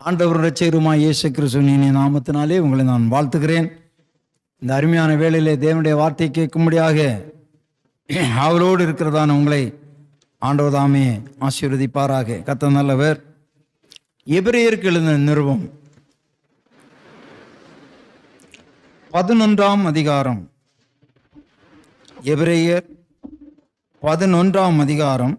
ஆண்டவர் இரட்சகருமாய் இயேசு கிறிஸ்துவின் நாமத்தினாலே உங்களை நான் வாழ்த்துகிறேன். இந்த அருமையான வேளையிலே தேவனுடைய வார்த்தையை கேட்கும்படியாக அவரோடு இருக்கிறதான உங்களை ஆண்டவர் தாமே ஆசீர்வதிப்பாராக. கர்த்தர் நல்லவர். எபிரேயருக்கு எழுதின நிருபம் 11ஆம் அதிகாரம். எபிரேயர் 11ஆம் அதிகாரம்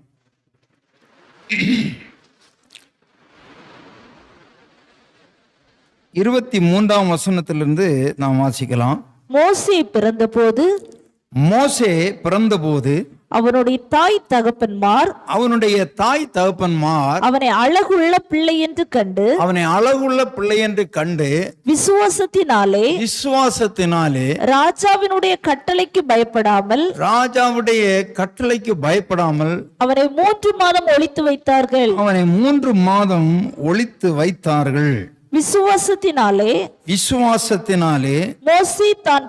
23ஆம் வசனத்திலிருந்து நாம் வாசிக்கலாம். மோசே பிறந்தபோது அவனுடைய தாய் தகப்பன்மார் அவனை அழகுள்ள பிள்ளை என்று கண்டு விசுவாசத்தினாலே ராஜாவினுடைய கட்டளைக்கு பயப்படாமல் அவனை 3 மாதம் ஒளித்து வைத்தார்கள். விசுவாசத்தினாலே மோசே தான்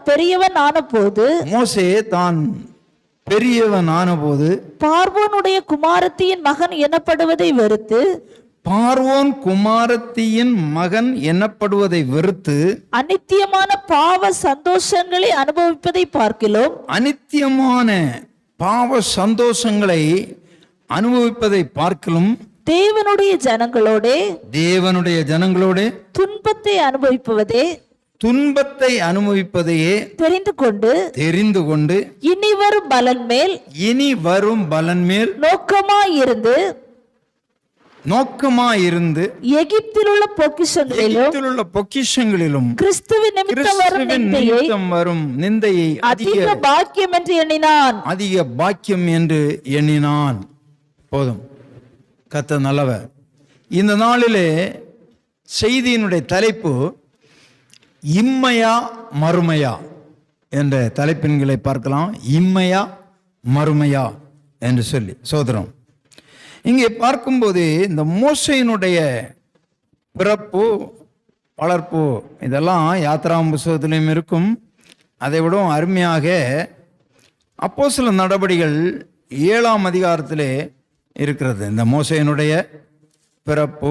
பெரியவன் ஆனபோது பார்வோனுடைய குமாரத்தியின் மகன் எனப்படுவதை வெறுத்து அநித்தியமான பாவ சந்தோஷங்களை அனுபவிப்பதை பார்க்கிலும் தேவனுடைய ஜனங்களோட துன்பத்தை அனுபவிப்பதையே தெரிந்து கொண்டு இனி வரும் பலன் மேல் நோக்கமாயிருந்து எகிப்தில் உள்ள பொக்கிஷங்களிலும் கிறிஸ்துவின் நிமித்தம் வரும் நிந்தையை அதிக பாக்கியம் என்று எண்ணினான். போதும். கர்த்தர் நல்லவர். இந்த நாளிலே செய்தியினுடைய தலைப்பு இம்மையா மறுமையா என்ற தலைப்பின்களை பார்க்கலாம். இம்மையா மறுமையா என்று சொல்லி சோதரம் இங்கே பார்க்கும்போது இந்த மோசையினுடைய பிறப்பு வளர்ப்பு இதெல்லாம் யாத்திராம் புத்தகத்திலும் இருக்கும். அதை விடவும் அருமையாக அப்போஸ்தலர் நடபடிகள் 7ஆம் அதிகாரத்திலே இருக்கிறது. இந்த மோசையினுடைய பிறப்பு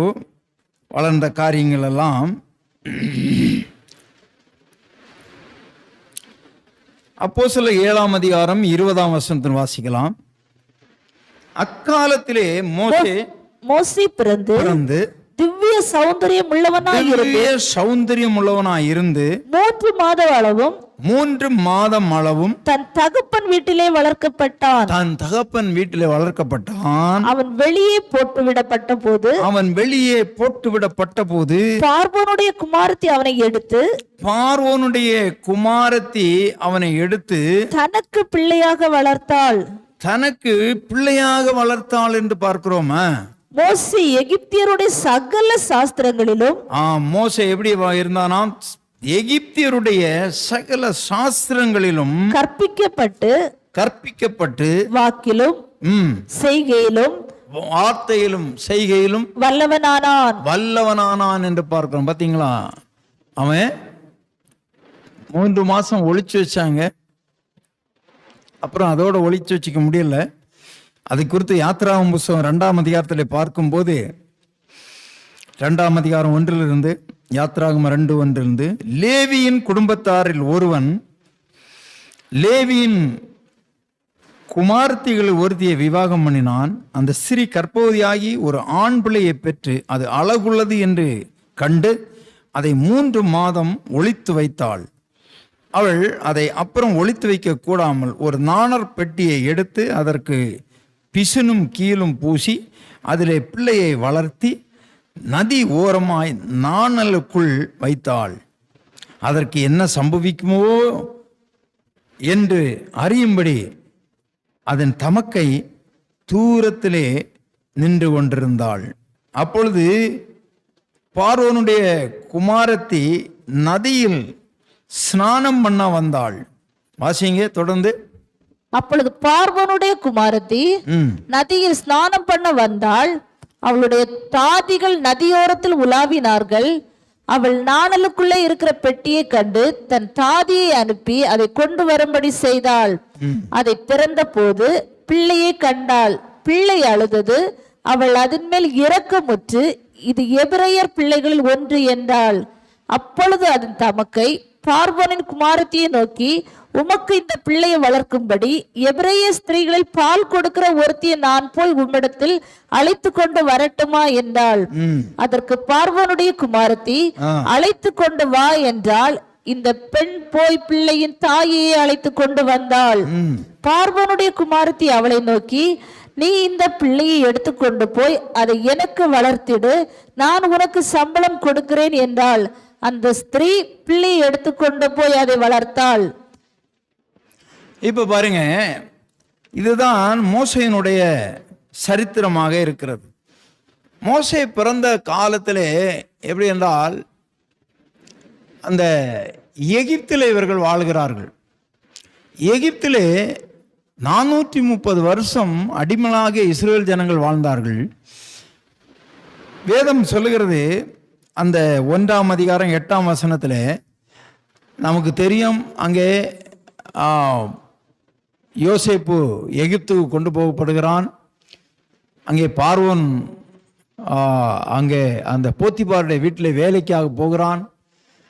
வளர்ந்த காரியங்கள் எல்லாம் அப்போஸ்தலர் 7ஆம் அதிகாரம் 20ஆம் வசனத்தில் வாசிக்கலாம். அக்காலத்திலே மோசே பிறந்து திவ்ய சௌந்தரியம் உள்ளவனாயிருந்து 3 மாதம் அளவும் தன் தகப்பன் வீட்டிலே வளர்க்கப்பட்டான். அவன் வெளியே போட்டுவிடப்பட்ட போது பார்வோனுடைய குமாரத்தி அவனை எடுத்து தனக்கு பிள்ளையாக வளர்த்தாள் என்று பார்க்கிறோமா? மோசே எகிப்தியருடைய சகல சாஸ்திரங்களிலும் மோசே எப்படி இருந்தானாம்? எகிப்தியருடைய சகல சாஸ்திரங்களிலும் கற்பிக்கப்பட்டு வார்த்தையிலும் செய்கையிலும் வல்லவனானான் என்று பார்க்கிறோம். பாத்தீங்களா? அவன் 3 மாசம் ஒளிச்சு வச்சாங்க. அப்புறம் அதோட ஒளிச்சு வச்சுக்க முடியல. அதை குறித்து யாத்திராகமம் புத்தகம் 2ஆம் அதிகாரத்தில் பார்க்கும்போது 2ஆம் அதிகாரம் 1 யாத்திராகமம் 2:1 லேவியின் குடும்பத்தாரில் ஒருவன் லேவியின் குமாரத்திகளில் ஒருத்தியை விவாகம் பண்ணினான். அந்த ஸ்திரீ கர்ப்பவதியாகி ஒரு ஆண் பிள்ளையை பெற்று அது அழகுள்ளது என்று கண்டு அதை 3 மாதம் ஒளித்து வைத்தாள். அவள் அதை அப்புறம் ஒளித்து வைக்க கூடாமல் ஒரு நாணர் பெட்டியை எடுத்து அதற்கு பிசுனும் கீழும் பூசி அதிலே பிள்ளையை வளர்த்தி நதி ஓரமாய் நாணலுக்குள் வைத்தாள். அதற்கு என்ன சம்பவிக்குமோ என்று அறியும்படி அதன் தமக்கை தூரத்திலே நின்று கொண்டிருந்தாள். அப்பொழுது பார்வோனுடைய குமாரத்தி நதியில் ஸ்நானம் பண்ண வந்தாள். வாசிங்க தொடர்ந்து. அப்பொழுது பார்வோனுடைய குமாரத்தி நதியில் ஸ்நானம் பண்ண வந்தாள். அவளுடைய தாதிகள் நதியோரத்தில் உலாவினார்கள். அவள் நாணலுக்குள்ளே இருக்கிற பெட்டியை கண்டு தன் தாதியை அனுப்பி அதை கொண்டு வரும்படி செய்தாள். அதை திறந்த போது பிள்ளையை கண்டாள். பிள்ளை அழுதது. அவள் அதன் மேல் இரக்கமுற்று இது எபிரெயர் பிள்ளைகளில் ஒன்று என்றாள். அப்பொழுது அதன் தமக்கை பார்வோனின் குமாரத்தியை நோக்கி, உமக்கு இந்த பிள்ளையை வளர்க்கும்படி எபிரெய ஸ்திரீகளில் பால் கொடுக்கிற ஒருத்தியை நான் போய் உம்மிடத்தில் அழைத்து கொண்டு வரட்டுமா என்றாள். அதற்கு பார்வோனுடைய குமாரத்தி, அழைத்து கொண்டு வா என்றால், இந்த பெண் போய் பிள்ளையின் தாயையே அழைத்து கொண்டு வந்தாள். பார்வோனுடைய குமாரத்தி அவளை நோக்கி, நீ இந்த பிள்ளையை எடுத்துக்கொண்டு போய் அதை எனக்கு வளர்த்திடு, நான் உனக்கு சம்பளம் கொடுக்கிறேன் என்றாள். அந்த ஸ்திரீ பிள்ளையை எடுத்துக்கொண்டு போய் அதை வளர்த்தாள். இப்ப பாருங்க, இதுதான் மோசேயினுடைய சரித்திரமாக இருக்கிறது. மோசே பிறந்த காலத்திலே எப்படி என்றால், அந்த எகிப்திலே இவர்கள் வாழ்கிறார்கள். எகிப்திலே 430 வருஷம் அடிமையாக இஸ்ரேல் ஜனங்கள் வாழ்ந்தார்கள். வேதம் சொல்லுகிறது, அந்த 1ஆம் அதிகாரம் 8ஆம் வசனத்தில் நமக்கு தெரியும், அங்கே யோசேப்பு எகிப்துக்கு கொண்டு போகப்படுகிறான். அங்கே பார்வோன் அங்கே அந்த போத்திபாருடைய வீட்டில் வேலைக்காக போகிறான்.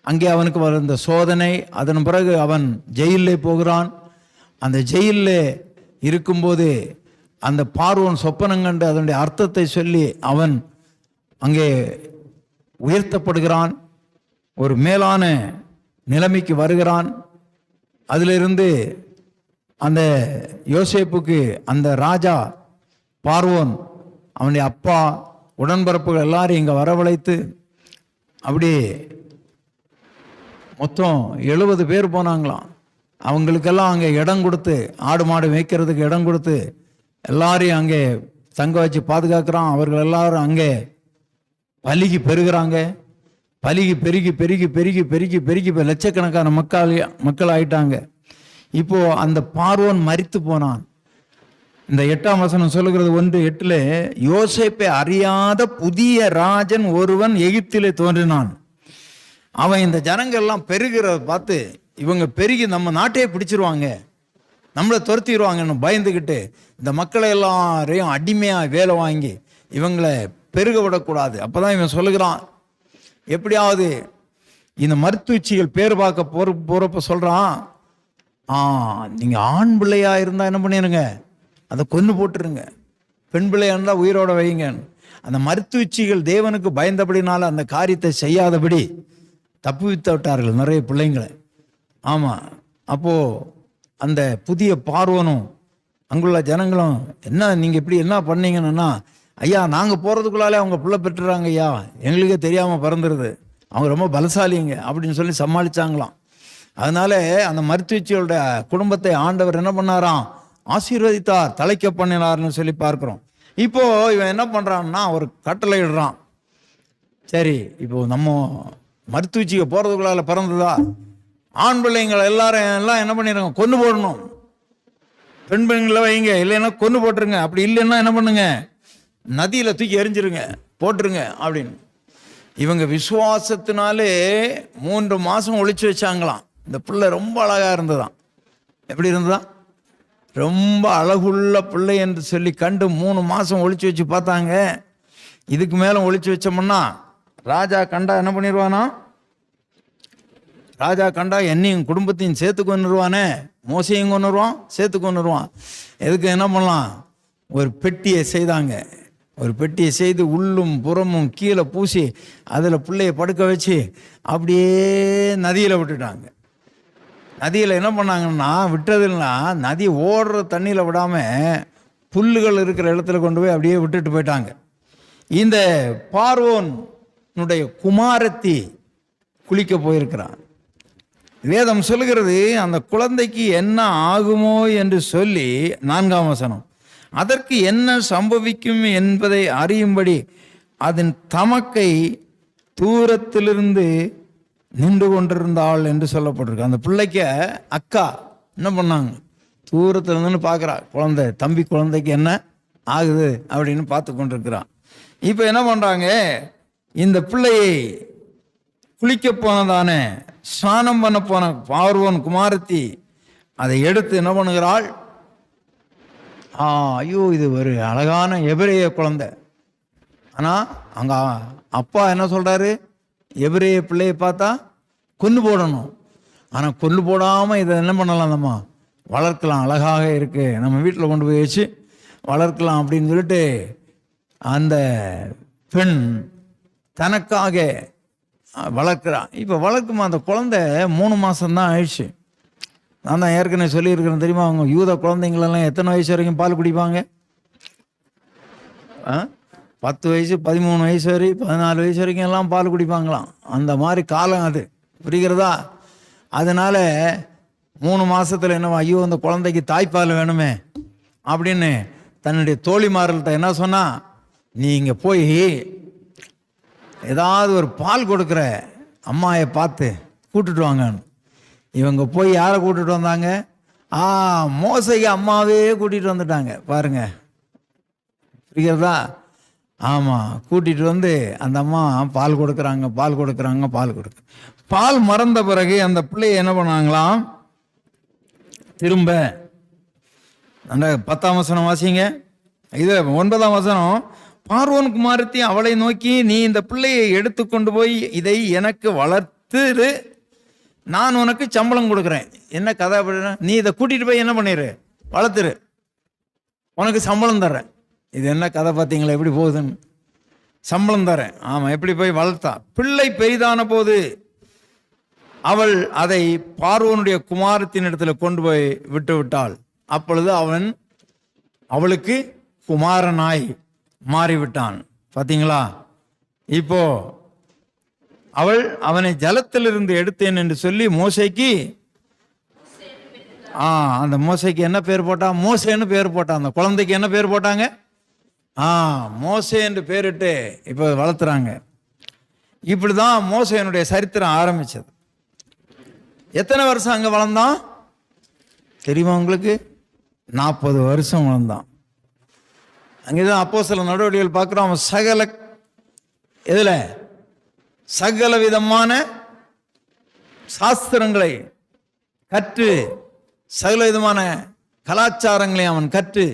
அங்கே அவனுக்கு வந்த சோதனை, அதன் பிறகு அவன் ஜெயிலே போகிறான். அந்த ஜெயிலில் இருக்கும்போது அந்த பார்வோன் சொப்பனங்கண்டு அதனுடைய அர்த்தத்தை சொல்லி அவன் அங்கே உயர்த்தப்படுகிறான், ஒரு மேலான நிலைமைக்கு வருகிறான். அதிலிருந்து அந்த யோசேப்புக்கு அந்த ராஜா பார்வோன் அவனுடைய அப்பா உடன்பரப்புகள் எல்லாரும் இங்கே வரவழைத்து, அப்படி மொத்தம் 70 பேர் போனாங்களாம். அவங்களுக்கெல்லாம் அங்கே இடம் கொடுத்து, ஆடு மாடு மேய்க்கிறதுக்கு இடம் கொடுத்து எல்லாரையும் அங்கே தங்க வச்சு பாதுகாக்கிறான். அவர்கள் எல்லாரும் அங்கே பலிக்கு பெருகிறாங்க. பலிக்கு பெருகி பெருகி பெருகி பெருகி பெருகி இப்போ லட்சக்கணக்கான மக்கள் ஆயிட்டாங்க. இப்போ அந்த பார்வோன் மரித்து போனான். இந்த 8ஆம் வசனம் சொல்லுகிறது, 1:8, யோசேப்பை அறியாத புதிய ராஜன் ஒருவன் எகிப்திலே தோன்றினான். அவன் இந்த ஜனங்கள்லாம் பெருகிறத பார்த்து, இவங்க பெருகி நம்ம நாட்டையே பிடிச்சிருவாங்க, நம்மளை துரத்திடுவாங்கன்னு பயந்துக்கிட்டு இந்த மக்களை எல்லாரையும் அடிமையாக வேலை வாங்கி இவங்களை பெருக விடக்கூடாது. அப்போதான் இவன் சொல்லுகிறான், எப்படியாவது இந்த மருத்துவச்சிகள் பேர் பார்க்க போகிறப்ப சொல்கிறான், நீங்கள் ஆண் பிள்ளையா இருந்தால் என்ன பண்ணிடுங்க, அதை கொன்று போட்டுருங்க, பெண் பிள்ளையா இருந்தால் உயிரோட வைங்க. அந்த மருத்துவச்சிகள் தேவனுக்கு பயந்தபடினால அந்த காரியத்தை செய்யாதபடி தப்பு வித்து விட்டார்கள் நிறைய பிள்ளைங்களை. ஆமாம், அப்போது அந்த புதிய பார்வனும் அங்குள்ள ஜனங்களும், என்ன நீங்கள் இப்படி என்ன பண்ணீங்கன்னா, ஐயா நாங்கள் போகிறதுக்குள்ளாலே அவங்க பிள்ளை பெற்றுறாங்க ஐயா, எங்களுக்கே தெரியாமல் பிறந்துருது, அவங்க ரொம்ப பலசாலிங்க அப்படின்னு சொல்லி சமாளித்தாங்களாம். அதனால அந்த மருத்துவச்சியோட குடும்பத்தை ஆண்டவர் என்ன பண்ணாராம், ஆசீர்வதித்தார், தலைக்க பண்ணினார்னு சொல்லி பார்க்குறோம். இப்போ இவன் என்ன பண்ணுறான்னா, ஒரு கட்டளை இடுறான். சரி, இப்போ நம்ம மருத்துவச்சிக்கு போகிறதுக்குள்ளால பிறந்ததா, ஆண் பிள்ளைங்களை எல்லாம் என்ன பண்ணிடுங்க, கொன்று போடணும், பெண் பிள்ளைங்களை வைங்க, இல்லைன்னா கொன்று போட்டுருங்க, அப்படி இல்லைன்னா என்ன பண்ணுங்க, நதியில் தூக்கி எரிஞ்சிருங்க, போட்டுருங்க அப்படின்னு. இவங்க விசுவாசத்தினாலே 3 மாதம் ஒளிச்சு வச்சாங்களாம். இந்த பிள்ளை ரொம்ப அழகாக இருந்ததாம். எப்படி இருந்ததான், ரொம்ப அழகுள்ள பிள்ளை என்று சொல்லி கண்டு 3 மாதம் ஒளிச்சு வச்சு பார்த்தாங்க. இதுக்கு மேலே ஒளிச்சு வச்சோம்னா ராஜா கண்டா என்ன பண்ணிடுவானா, ராஜா கண்டா என்னையும் குடும்பத்தையும் சேர்த்து கொண்டுருவானே, மோசையும் கொண்டுருவான், சேர்த்து கொண்டுருவான். எதுக்கு என்ன பண்ணலாம், ஒரு பெட்டியை செய்தாங்க. ஒரு பெட்டியை செய்து உள்ளும் புறமும் கீழே பூசி அதில் பிள்ளைய படுக்க வச்சு அப்படியே நதியில் விட்டுட்டாங்க. நதியில் என்ன பண்ணாங்கன்னா, விட்டதுன்னா நதி ஓடுற தண்ணியில் விடாமல் புல்லுகள் இருக்கிற இடத்துல கொண்டு போய் அப்படியே விட்டுட்டு போயிட்டாங்க. இந்த பார்வோனுடைய குமாரத்தி குளிக்க போயிருக்கிறான். வேதம் சொல்லுகிறது, அந்த குழந்தைக்கு என்ன ஆகுமோ என்று சொல்லி 4ஆம் வசனம், அதற்கு என்ன சம்பவிக்கும் என்பதை அறியும்படி அதன் தமக்கை தூரத்திலிருந்து நின்று கொண்டிருந்தாள் என்று சொல்லப்பட்டிருக்கு. அந்த பிள்ளைக்கு அக்கா என்ன பண்ணாங்க, தூரத்தில் இருந்துன்னு பார்க்குறா, குழந்தை தம்பி குழந்தைக்கு என்ன ஆகுது அப்படின்னு பார்த்து கொண்டிருக்கிறான். இப்போ என்ன பண்ணுறாங்க, இந்த பிள்ளையை குளிக்க போனதானே, ஸ்நானம் பண்ண போன பார்வோன் குமாரத்தி அதை எடுத்து என்ன பண்ணுகிறாள், ஐயோ இது ஒரு அழகான எபிரேய குழந்தை, ஆனால் அவங்க அப்பா என்ன சொல்கிறாரு, எபிரேய பிள்ளையை பார்த்தா கொன்று போடணும். ஆனால் கொன்று போடாமல் இதை என்ன பண்ணலாம், நம்ம வளர்க்கலாம், அழகாக இருக்குது, நம்ம வீட்டில் கொண்டு போய் வச்சு வளர்க்கலாம் அப்படின்னு சொல்லிட்டு அந்த பெண் தனக்காக வளர்க்குறான். இப்போ வளர்க்குமா, அந்த குழந்தை 3 மாதம்தான் ஆயிடுச்சு. நான் தான் ஏற்கனவே சொல்லியிருக்கிறேன் தெரியுமா, அவங்க யூத குழந்தைங்களெல்லாம் எத்தனை வயசு வரைக்கும் பால் குடிப்பாங்க? 10 வயசு 13 வயசு வரை 14 வயசு வரைக்கும் எல்லாம் பால் குடிப்பாங்களாம். அந்த மாதிரி காலம் அது, புரிகிறதா? அதனால 3 மாசத்துல என்னவா, ஐயோ அந்த குழந்தைக்கு தாய்ப்பால் வேணுமே அப்படின்னு தன்னுடைய தோழிமார்கள்ட்ட என்ன சொன்னா, நீங்க போய் ஏதாவது ஒரு பால் கொடுக்குற அம்மாயை பார்த்து கூட்டுட்டு வாங்கன்னு. இவங்க போய் யாரை கூட்டிட்டு வந்தாங்க? மோசைக்கு அம்மாவே கூட்டிகிட்டு வந்துட்டாங்க. பாருங்க, புரிகிறதா? ஆமாம், கூட்டிகிட்டு வந்து அந்த அம்மா பால் கொடுக்குறாங்க. பால் மறந்த பிறகு அந்த பிள்ளைய என்ன பண்ணாங்களாம், திரும்ப அந்த 10ஆம் வசனம் வாசிங்க. இது 9ஆம் வசனம். பார்வோன் குமாரத்தி அவளை நோக்கி, நீ இந்த பிள்ளையை எடுத்துக்கொண்டு போய் இதை எனக்கு வளர்த்துரு, நான் உனக்கு சம்பளம் கொடுக்குறேன். என்ன கதை அப்படின்னா, நீ இதை கூட்டிகிட்டு போய் என்ன பண்ணிடு, வளர்த்துரு, உனக்கு சம்பளம் தர்றேன். இது என்ன கதை பார்த்தீங்களா எப்படி போகுதுன்னு? சம்பளம் தரேன். ஆமாம், எப்படி போய் வளர்த்தா. பிள்ளை பெரிதான போது அவள் அதை பார்வோனுடைய குமாரத்தின் இடத்துல கொண்டு போய் விட்டு விட்டாள். அப்பொழுது அவன் அவளுக்கு குமாரனாய் மாறிவிட்டான். பார்த்தீங்களா? இப்போ அவள் அவனை ஜலத்திலிருந்து எடுத்தேன் என்று சொல்லி மோசைக்கு அந்த மோசைக்கு என்ன பேர் போட்டா? மோசேன்னு பேர் போட்டான். அந்த குழந்தைக்கு என்ன பேர் போட்டாங்க? மோசே என்று பேரிட்டு இப்போ வளர்த்துறாங்க. இப்படிதான் மோசேனுடைய சரித்திரம் ஆரம்பிச்சது. எத்தனை வருஷம் அங்கே வளர்ந்தான் தெரியுமா உங்களுக்கு? 40 வருஷம் வளர்ந்தான். அங்கேதான் அப்போஸ்தலர் நடவடிக்கைகள் பார்க்குறோம். அவன் சகல விதமான சாஸ்திரங்களை கற்று, சகல விதமான கலாச்சாரங்களை அவன் கற்று,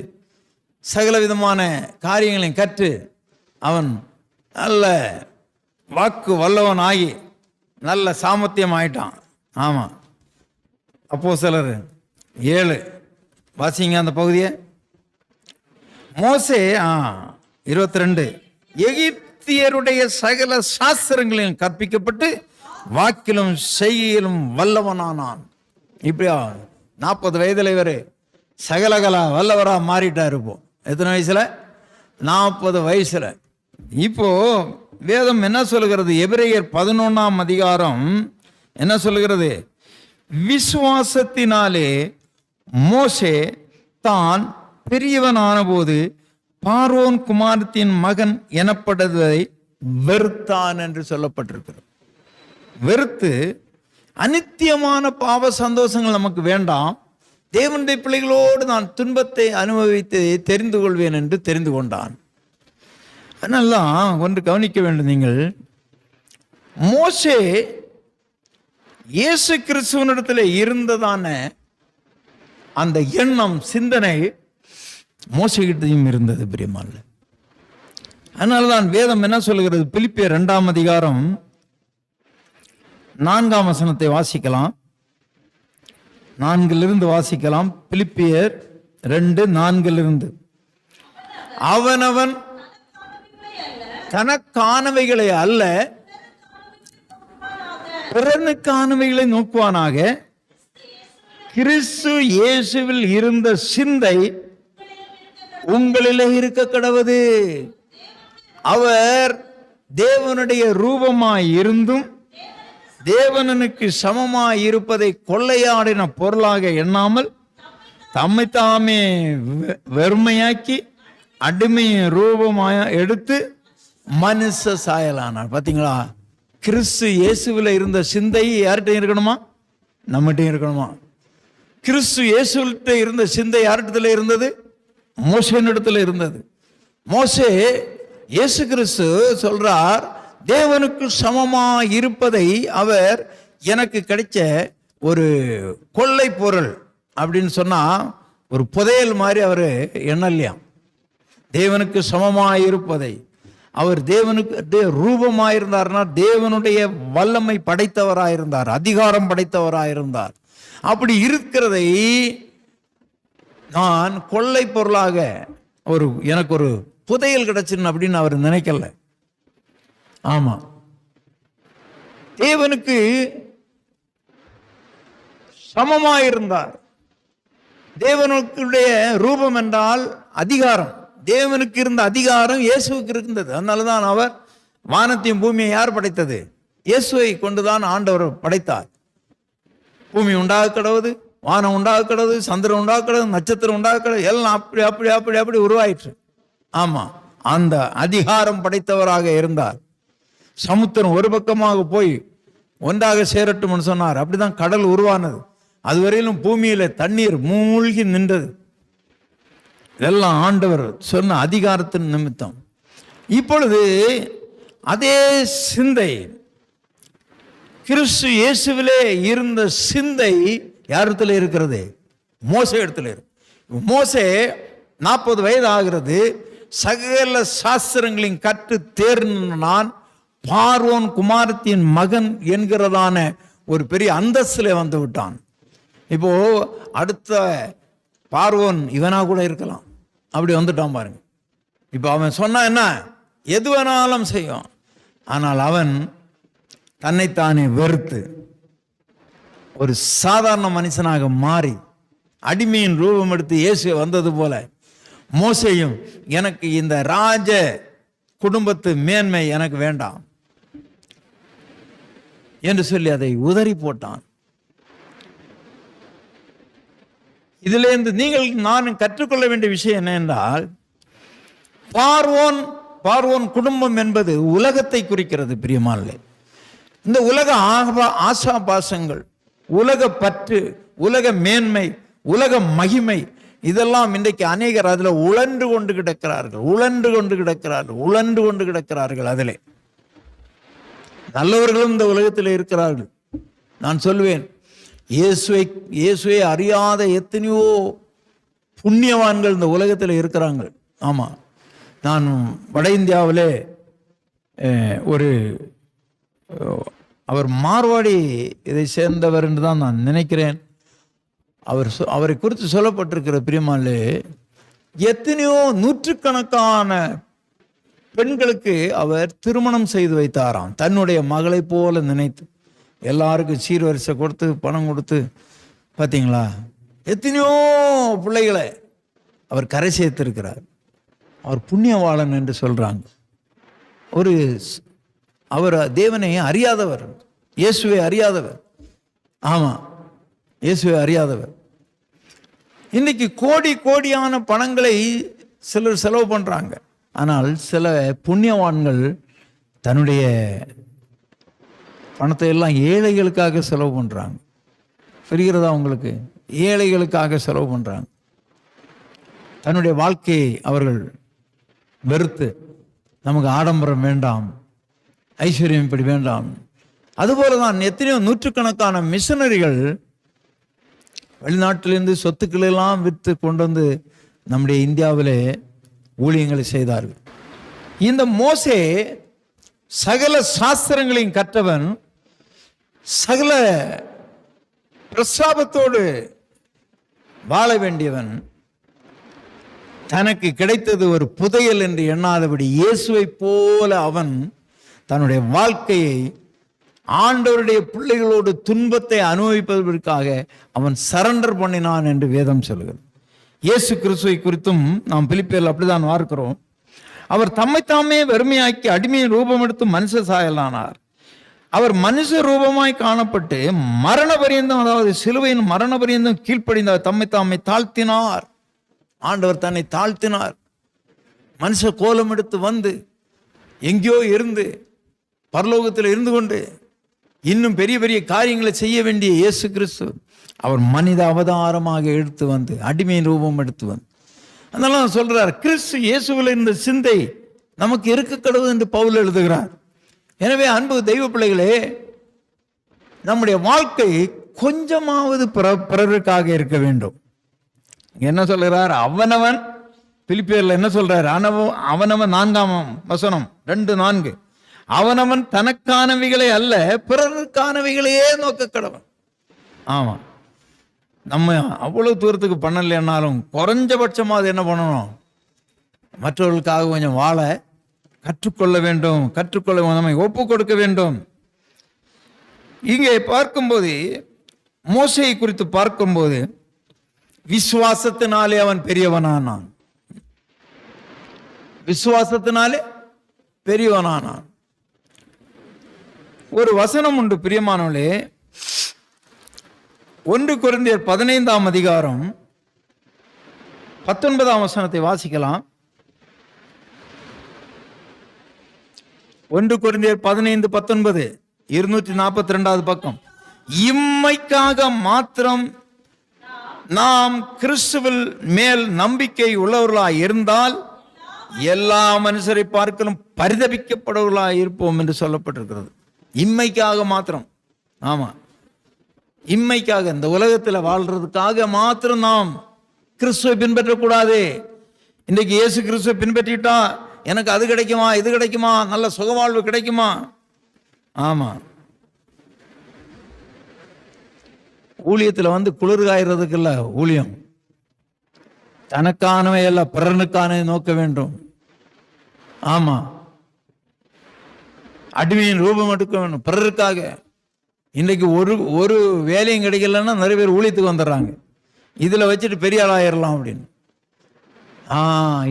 சகல விதமான காரியங்களையும் கற்று அவன் நல்ல வாக்கு வல்லவன் ஆகி நல்ல சாமர்த்தியம் ஆயிட்டான். ஆமாம், அப்போஸ்தலர் 7 வாசிங்க அந்த பகுதியை. மோசே 22 எகிப்தியருடைய சகல சாஸ்திரங்களையும் கற்பிக்கப்பட்டு வாக்கிலும் செய்கையிலும் வல்லவனானான். இப்படியா 40 வயதுல இவர் சகலகலா வல்லவரா மாறிட்டார். இப்போ எத்தனை வயசுல? 40 வயசுல. இப்போ வேதம் என்ன சொல்லுகிறது? எபிரேயர் 11ஆம் அதிகாரம் என்ன சொல்லுகிறது? விசுவாசத்தினாலே மோசே தான் பெரியவனான போது பார்வோன் குமாரத்தின் மகன் எனப்படுவதை வெறுத்தான் என்று சொல்லப்பட்டிருக்கிறது. வெறுத்து, அநித்தியமான பாவ சந்தோஷங்கள் நமக்கு வேண்டாம், தேவனுடைய பிள்ளைகளோடு நான் துன்பத்தை அனுபவித்து தெரிந்து கொள்வேன் என்று தெரிந்து கொண்டான். அதனால்தான் ஒன்று கவனிக்க வேண்டும் நீங்கள். மோசே இயேசு கிறிஸ்துவனிடத்தில் இருந்ததான அந்த எண்ணம், சிந்தனை மோசைகிட்டையும் இருந்தது பிரியமான. அதனால்தான் வேதம் என்ன சொல்லுகிறது? பிலிப்பியர் 2ஆம் அதிகாரம் 4ஆம் வசனத்தை வாசிக்கலாம். 4 வாசிக்கலாம். பிலிப்பியர் 2:4 அவனவன் தனக்கானவைகளை அல்ல பிறனுக்கானவைகளை நோக்குவானாக, கிறிஸ்து இயேசுவில் இருந்த சிந்தை உங்களிலே இருக்க கடவது. அவர் தேவனுடைய ரூபமாய் இருந்தும் தேவனுக்கு சமமாய் இருப்பதை கொள்ளையாடின பொருளாக எண்ணாமல் தம்மை தாமே வெறுமையாக்கி அடிமையை ரூபமாய எடுத்து மனுஷ சாயலானார். பார்த்தீங்களா? கிறிஸ்து இயேசுவில் இருந்த சிந்தை யார்கிட்டையும் இருக்கணுமா? நம்மகிட்டையும் இருக்கணுமா? கிறிஸ்து இயேசுவிட்ட இருந்த சிந்தை யார்கிட்ட இருந்தது? மோசேனிடத்தில் இருந்தது. மோசே இயேசு கிறிஸ்து சொல்றார், தேவனுக்கு சமமா இருப்பதை அவர் எனக்கு கிடைச்ச ஒரு கொள்ளை பொருள் அப்படின்னு சொன்னா ஒரு புதையல் மாதிரி அவர் எண்ணலையாம். தேவனுக்கு சமமா இருப்பதை அவர் தேவனுக்கு ரூபமாயிருந்தார்னா தேவனுடைய வல்லமை படைத்தவராயிருந்தார், அதிகாரம் படைத்தவராயிருந்தார். அப்படி இருக்கிறதை நான் கொள்ளை பொருளாக எனக்கு ஒரு புதையல் கிடைச்சுன்னு அப்படின்னு அவர் நினைக்கல. ஆமா, தேவனுக்கு சமமாயிருந்தார். தேவனுடைய ரூபம் என்றால் அதிகாரம். தேவனுக்கு இருந்த அதிகாரம் இயேசுவுக்கு இருந்தது. அதனாலதான் அவர் வானத்தையும் பூமியை யார் படைத்தது? இயேசுவை கொண்டுதான் ஆண்டவர் படைத்தார். பூமி உண்டாக கிடவுது, வானம் உண்டாக கிடவுது, சந்திரன் உண்டாக கிடவுது, நட்சத்திரம் உண்டாக கிடவுது, எல்லாம் அப்படி அப்படி அப்படி அப்படி உருவாயிற்று. ஆமா, அந்த அதிகாரம் படைத்தவராக இருந்தார். சமுத்திரம் ஒரு பக்கமாக போய் ஒன்றாக சேரட்டும்னு சொன்னார். அப்படிதான் கடல் உருவானது. அதுவரையிலும் பூமியில தண்ணீர் மூழ்கி நின்றது. இதெல்லாம் ஆண்டவர் சொன்ன அதிகாரத்தின் நிமித்தம். இப்பொழுது அதே சிந்தை கிறிஸ்து இயேசுவிலே இருந்த சிந்தை யாரிடத்துல இருக்கிறது? மோசே இடத்துல இருக்கு. மோசே 40 வயது ஆகிறது. சகல சாஸ்திரங்களையும் கற்று தேர்ந்தான். பார்வோன் குமாரத்தின் மகன் என்கிறதான ஒரு பெரிய அந்தஸ்திலே வந்து விட்டான். இப்போ அடுத்த பார்வோன் இவனா கூட இருக்கலாம். அப்படி வந்துட்டான் பாருங்க. இப்போ அவன் சொன்னா என்ன? எது வேணாலும் செய்யும். ஆனால் அவன் தன்னைத்தானே வெறுத்து ஒரு சாதாரண மனுஷனாக மாறி அடிமையின் ரூபம் எடுத்து இயேசு வந்தது போல மோசேயும் எனக்கு இந்த ராஜ குடும்பத்து மேன்மை எனக்கு வேண்டாம் என்று சொல்லி அதை உதறி போட்டான். இதிலிருந்து நீங்கள் நான் கற்றுக்கொள்ள வேண்டிய விஷயம் என்ன என்றால், பார்வோன் குடும்பம் என்பது உலகத்தை குறிக்கிறது. பிரியமானே, இந்த உலக ஆசாபாசங்கள், உலக பற்று, உலக மேன்மை, உலக மகிமை, இதெல்லாம் இன்றைக்கு அநேகர் அதில் உழன்று கொண்டு கிடக்கிறார்கள். அதிலே நல்லவர்களும் இந்த உலகத்தில் இருக்கிறார்கள். நான் சொல்வேன், இயேசுவை அறியாத எத்தனையோ புண்ணியவான்கள் இந்த உலகத்தில் இருக்கிறாங்க. ஆமா, நான் வட இந்தியாவிலே அவர் மார்வாடி இதை சேர்ந்தவர் என்று தான் நான் நினைக்கிறேன். அவரை குறித்து சொல்லப்பட்டிருக்கிற பிரியமானே, எத்தனையோ நூற்றுக்கணக்கான பெண்களுக்கு அவர் திருமணம் செய்து வைத்தாராம். தன்னுடைய மகளை போல நினைத்து எல்லாருக்கும் சீர்வரிசை கொடுத்து பணம் கொடுத்து, பார்த்தீங்களா, எத்தனையோ பிள்ளைகளை அவர் கரை சேர்த்திருக்கிறார். அவர் புண்ணியவாளன் என்று சொல்றாங்க. அவர் தேவனை அறியாதவர், இயேசுவை அறியாதவர். ஆமா, இயேசுவை அறியாதவர். இன்னைக்கு கோடியான பணங்களை சிலர் செலவு பண்றாங்க. ஆனால் சில புண்ணியவான்கள் தன்னுடைய பணத்தை எல்லாம் ஏழைகளுக்காக செலவு பண்றாங்க. புரிகிறதா உங்களுக்கு? ஏழைகளுக்காக செலவு பண்றாங்க. தன்னுடைய வாழ்க்கையை அவர்கள் வெறுத்து, நமக்கு ஆடம்பரம் வேண்டாம், ஐஸ்வர்யம் இப்படி வேண்டாம். அதுபோலதான் எத்தனையோ நூற்றுக்கணக்கான மிஷனரிகள் வெளிநாட்டிலிருந்து சொத்துக்கள் எல்லாம் விற்று கொண்டு வந்து நம்முடைய இந்தியாவிலே ஊழியங்களை செய்தார்கள். இந்த மோசே சகல சாஸ்திரங்களையும் கற்றவன், சகல பிரசாபத்தோடு வாழ வேண்டியவன். தனக்கு கிடைத்தது ஒரு புதையல் என்று எண்ணாதபடி இயேசுவை போல அவன் தன்னுடைய வாழ்க்கையை ஆண்டவருடைய பிள்ளைகளோடு துன்பத்தை அனுபவிப்பதற்காக அவன் சரண்டர் பண்ணினான் என்று வேதம் சொல்கிறது. இயேசு கிறிஸ்துவை குறித்தும் நாம் பிலிப்பியரில் அப்படிதான் பார்க்கிறோம். அவர் தம்மைத்தாமே வெறுமையாக்கி அடிமையின் ரூபம் எடுத்து மனுஷ சாயலானார். அவர் மனுஷ ரூபமாய் காணப்பட்டு மரண பரியந்தம், அதாவது சிலுவையின் மரண பரியந்தம் கீழ்ப்படிந்தார். தம்மைத்தாமே தாழ்த்தினார். ஆண்டவர் தன்னை தாழ்த்தினார். மனுஷ கோலம் எடுத்து வந்து எங்கேயோ இருந்து பரலோகத்தில் இருந்து கொண்டு இன்னும் பெரிய பெரிய காரியங்களை செய்ய வேண்டிய இயேசு கிறிஸ்து அவர் மனித அவதாரமாக எடுத்து வந்து அடிமையின் ரூபம் எடுத்து வந்து, அதனால சொல்றார், கிறிஸ்து இயேசுவில் இந்த சிந்தை நமக்கு இருக்க கடவுள் என்று பவுல் எழுதுகிறார். எனவே அன்பு தெய்வ பிள்ளைகளே, நம்முடைய வாழ்க்கை கொஞ்சமாவது பிறருக்காக இருக்க வேண்டும். என்ன சொல்கிறார்? அவனவன் பிலிப்பியர்ல என்ன சொல்றாரு? அவனவன் 4ஆம் வசனம் 2:4, அவனவன் தனக்கானவைகளை அல்ல பிறருக்கானவைகளையே நோக்க கடவன். ஆமா, நம்ம அவ்வளவு தூரத்துக்கு பண்ணலைன்னாலும் குறைஞ்சபட்சமா அது என்ன பண்ணணும்? மற்றவர்களுக்காக கொஞ்சம் வாழ கற்றுக்கொள்ள வேண்டும், நம்மை ஒப்பு கொடுக்க வேண்டும். இங்கே பார்க்கும்போது, மோசேயை குறித்து பார்க்கும்போது, விசுவாசத்தினாலே அவன் பெரியவனானான். விசுவாசத்தினாலே பெரியவனானான். ஒரு வசனம் உண்டு பிரியமானவர்களே, 1 கொரிந்தியர் 15ஆம் அதிகாரம் 19ஆம் வசனத்தை வாசிக்கலாம். 1 கொரிந்தியர் 15:19, 242வது பக்கம். இம்மைக்காக மாத்திரம் நாம் கிறிஸ்துவில் மேல் நம்பிக்கை உள்ளவர்களாய் இருந்தால் எல்லா மனுஷரை பார்க்கலும் பரிதபிக்கப்படுவர்களாய் இருப்போம் என்று சொல்லப்பட்டிருக்கிறது. இம்மைக்காக மாத்திரம். ஆமா, இம்மைக்காக, இந்த உலகத்தில் வாழ்றதுக்காக மாத்திரம் நாம் கிறிஸ்துவை பின்பற்றக்கூடாது. இன்றைக்கு இயேசு கிறிஸ்துவை பின்பற்றிட்டா எனக்கு அது கிடைக்குமா, இது கிடைக்குமா, நல்ல சுகவாழ்வு கிடைக்குமா? ஆமா, ஊழியத்தில் வந்து குளிர் காயறதுக்கு இல்ல ஊழியம், தனக்கானவை அல்ல பிறனுக்கான நோக்க வேண்டும். ஆமா, அடிமையின் ரூபம் எடுக்க வேண்டும் பிறருக்காக. இன்னைக்கு ஒரு வேலையும் கிடைக்கலன்னா நிறைய பேர் ஊழியத்துக்கு வந்துடுறாங்க, இதுல வச்சுட்டு பெரிய ஆளாயிரலாம் அப்படின்னு.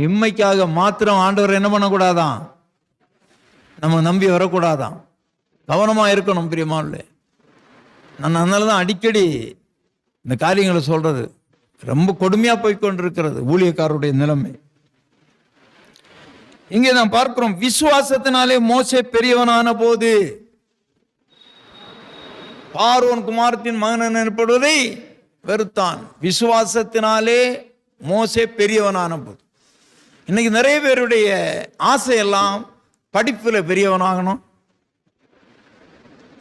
இம்மைக்காக மாத்திரம் ஆண்டவர் என்ன பண்ணக்கூடாதான்? நம்ம நம்பி வரக்கூடாதான், கவனமா இருக்கணும் பிரியமானவர்களே. நான் அதனாலதான் அடிக்கடி இந்த காரியங்களை சொல்றது. ரொம்ப கொடுமையா போய்கொண்டிருக்கிறது ஊழியக்காரருடைய நிலைமை. இங்கே நாம் பார்க்கிறோம், விசுவாசத்தினாலே மோசே பெரியவனான போது பார்வோன் குமாரத்தின் மகன் எனப்படுவதை வெறுத்தான். விசுவாசத்தினாலே மோசே பெரியவனான போது. இன்னைக்கு நிறைய பேருடைய ஆசையெல்லாம் படிப்புல பெரியவனாகணும்,